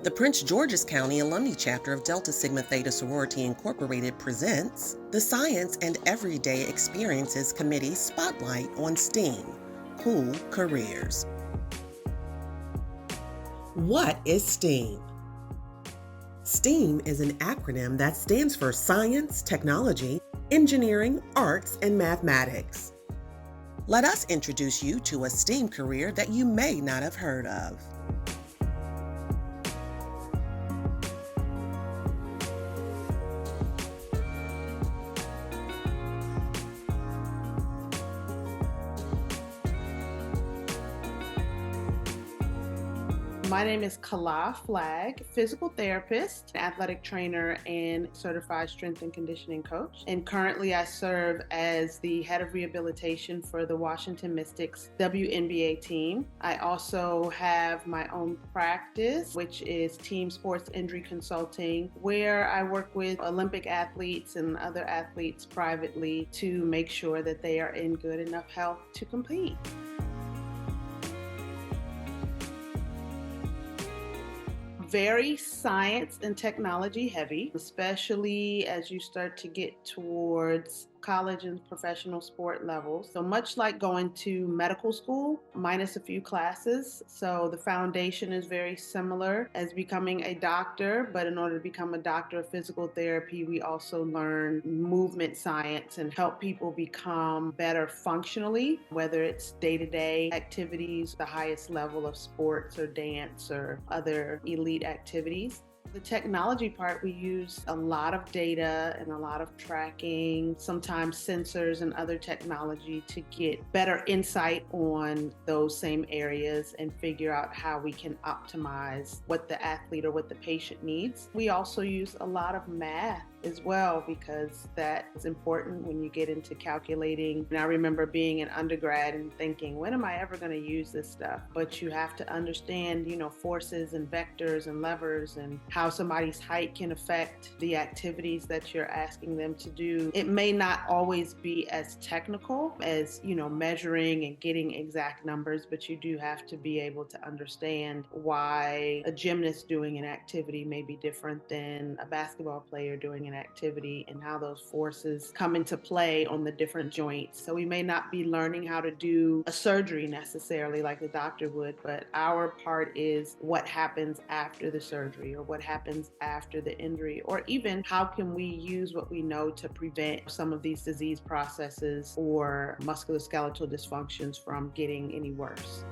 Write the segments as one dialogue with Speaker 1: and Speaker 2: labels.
Speaker 1: The Prince George's County Alumnae Chapter of Delta Sigma Theta Sorority Incorporated presents the Science and Everyday Experiences Committee Spotlight on STEAM, Cool Careers. What is STEAM? STEAM is an acronym that stands for Science, Technology, Engineering, Arts, and Mathematics. Let us introduce you to a STEAM career that you may not have heard of.
Speaker 2: My name is Flagg, physical therapist, athletic trainer, and certified strength and conditioning coach. And currently I serve as the head of rehabilitation for the Washington Mystics WNBA team. I also have my own practice, which is team sports injury consulting, where I work with Olympic athletes and other athletes privately to make sure that they are in good enough health to compete. Very science and technology heavy, especially as you start to get towards college and professional sport levels. So much like going to medical school, minus a few classes. So the foundation is very similar as becoming a doctor, but in order to become a doctor of physical therapy, we also learn movement science and help people become better functionally, whether it's day-to-day activities, the highest level of sports or dance or other elite activities. The technology part, we use a lot of data and a lot of tracking, sometimes sensors and other technology to get better insight on those same areas and figure out how we can optimize what the athlete or what the patient needs. We also use a lot of math as well, because that is important when you get into calculating. And I remember being an undergrad and thinking, when am I ever going to use this stuff? But you have to understand, forces and vectors and levers and how somebody's height can affect the activities that you're asking them to do. It may not always be as technical as, measuring and getting exact numbers, but you do have to be able to understand why a gymnast doing an activity may be different than a basketball player doing an activity and how those forces come into play on the different joints. So we may not be learning how to do a surgery necessarily like the doctor would, but our part is what happens after the surgery or what happens after the injury, or even how can we use what we know to prevent some of these disease processes or musculoskeletal dysfunctions from getting any worse.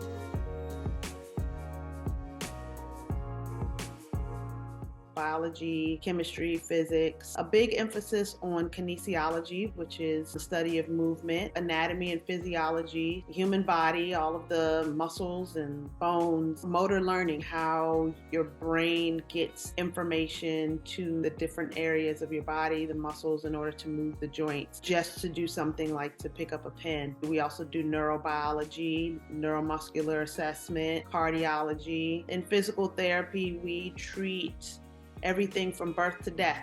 Speaker 2: Biology, chemistry, physics, a big emphasis on kinesiology, which is the study of movement, anatomy and physiology, the human body, all of the muscles and bones, motor learning, how your brain gets information to the different areas of your body, the muscles, in order to move the joints, just to do something like to pick up a pen. We also do neurobiology, neuromuscular assessment, cardiology. In physical therapy, we treat everything from birth to death.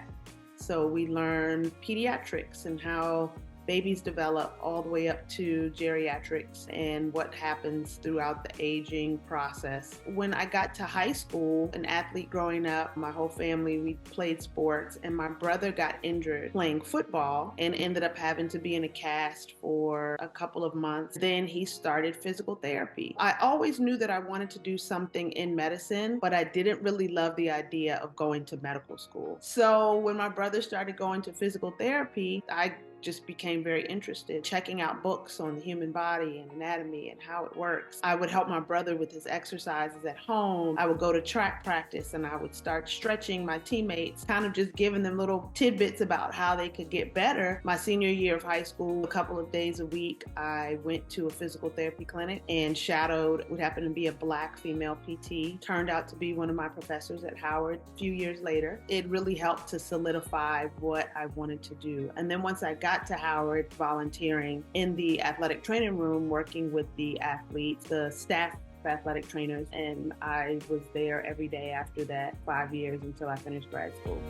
Speaker 2: So we learn pediatrics and how babies develop all the way up to geriatrics and what happens throughout the aging process. When I got to high school, an athlete growing up, my whole family, we played sports, and my brother got injured playing football and ended up having to be in a cast for a couple of months. Then he started physical therapy. I always knew that I wanted to do something in medicine, but I didn't really love the idea of going to medical school. So when my brother started going to physical therapy, I just became very interested, checking out books on the human body and anatomy and how it works. I would help my brother with his exercises at home. I would go to track practice and I would start stretching my teammates, kind of just giving them little tidbits about how they could get better. My senior year of high school, a couple of days a week, I went to a physical therapy clinic and shadowed what happened to be a Black female PT. Turned out to be one of my professors at Howard a few years later. It really helped to solidify what I wanted to do. And then once I got to Howard, volunteering in the athletic training room, working with the athletes, the staff athletic trainers, and I was there every day after that 5 years until I finished grad school.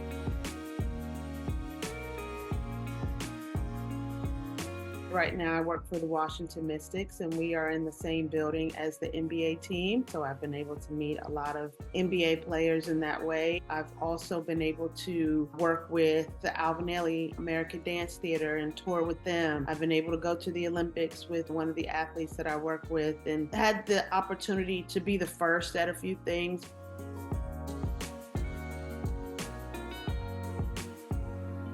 Speaker 2: Right now I work for the Washington Mystics, and we are in the same building as the NBA team. So I've been able to meet a lot of NBA players in that way. I've also been able to work with the Alumnae American Dance Theater and tour with them. I've been able to go to the Olympics with one of the athletes that I work with and had the opportunity to be the first at a few things.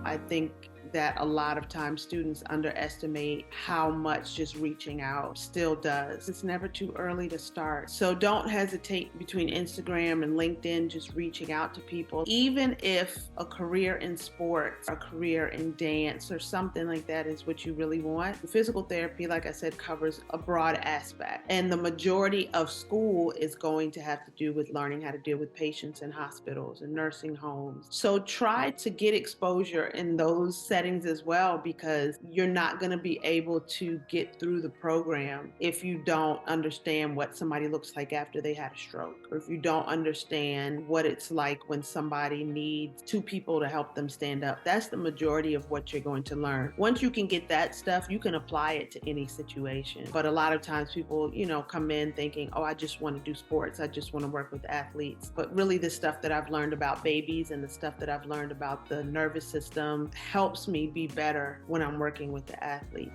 Speaker 2: I think that a lot of times students underestimate how much just reaching out still does. It's never too early to start. So don't hesitate between Instagram and LinkedIn, just reaching out to people. Even if a career in sports, a career in dance or something like that is what you really want. Physical therapy, like I said, covers a broad aspect. And the majority of school is going to have to do with learning how to deal with patients in hospitals and nursing homes. So try to get exposure in those settings as well, because you're not going to be able to get through the program if you don't understand what somebody looks like after they had a stroke, or if you don't understand what it's like when somebody needs two people to help them stand up. That's the majority of what you're going to learn. Once you can get that stuff, you can apply it to any situation. But a lot of times people, come in thinking, oh, I just want to do sports. I just want to work with athletes. But really the stuff that I've learned about babies and the stuff that I've learned about the nervous system helps me be better when I'm working with the athlete.